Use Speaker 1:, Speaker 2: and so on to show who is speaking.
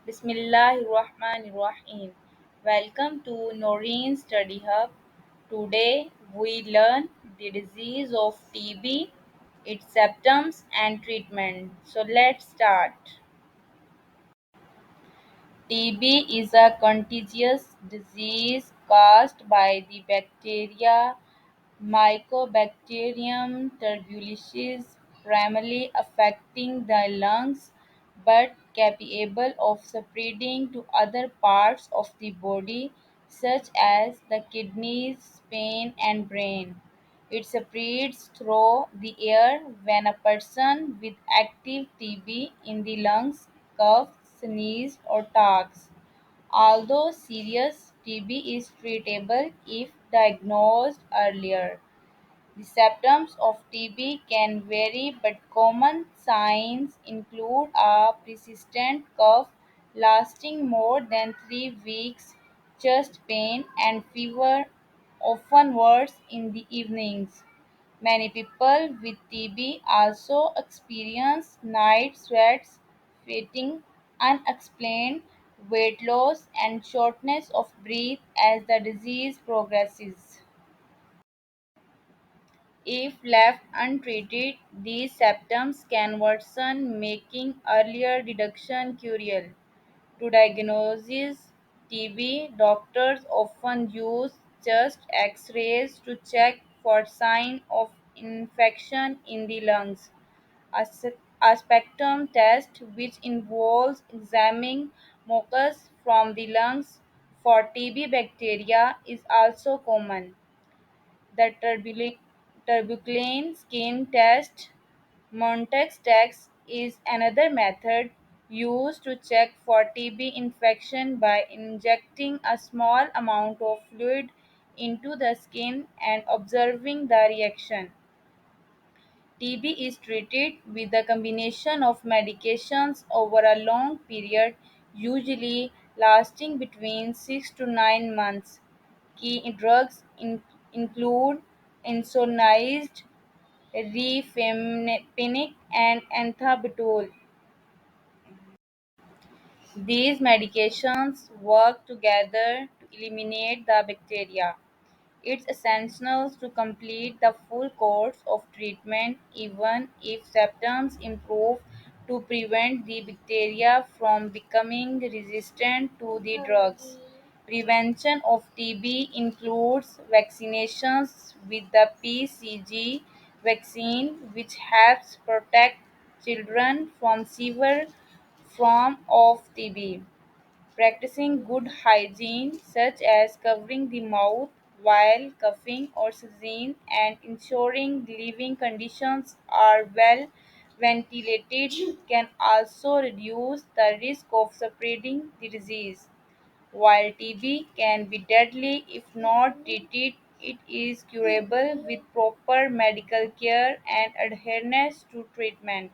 Speaker 1: Bismillahirrahmanirrahim. Welcome to Noreen Study Hub. Today we learn the disease of TB, its symptoms and treatment. So let's start. TB is a contagious disease caused by the bacteria Mycobacterium tuberculosis, primarily affecting the lungs but capable of spreading to other parts of the body such as the kidneys, spine, and brain. It spreads through the air when a person with active TB in the lungs coughs, sneezes, or talks. Although serious, TB is treatable if diagnosed earlier. The symptoms of TB can vary, but common signs include a persistent cough lasting more than 3 weeks, chest pain, and fever, often worse in the evenings. Many people with TB also experience night sweats, fatigue, unexplained weight loss, and shortness of breath as the disease progresses. If left untreated, these symptoms can worsen, making earlier detection crucial. To diagnose TB, doctors often use chest X-rays to check for signs of infection in the lungs. A spectrum test, which involves examining mucus from the lungs for TB bacteria, is also common. The tuberculin skin test, Montex test, is another method used to check for TB infection by injecting a small amount of fluid into the skin and observing the reaction. TB is treated with a combination of medications over a long period, usually lasting between 6 to 9 months. Key drugs include insulinized, rifamycin, and ethambutol. These medications work together to eliminate the bacteria. It's essential to complete the full course of treatment even if symptoms improve to prevent the bacteria from becoming resistant to the drugs. Prevention of TB includes vaccinations with the PCG vaccine, which helps protect children from severe form of TB. Practicing good hygiene, such as covering the mouth while coughing or sneezing, and ensuring living conditions are well ventilated, can also reduce the risk of spreading the disease. While TB can be deadly if not treated, it is curable with proper medical care and adherence to treatment.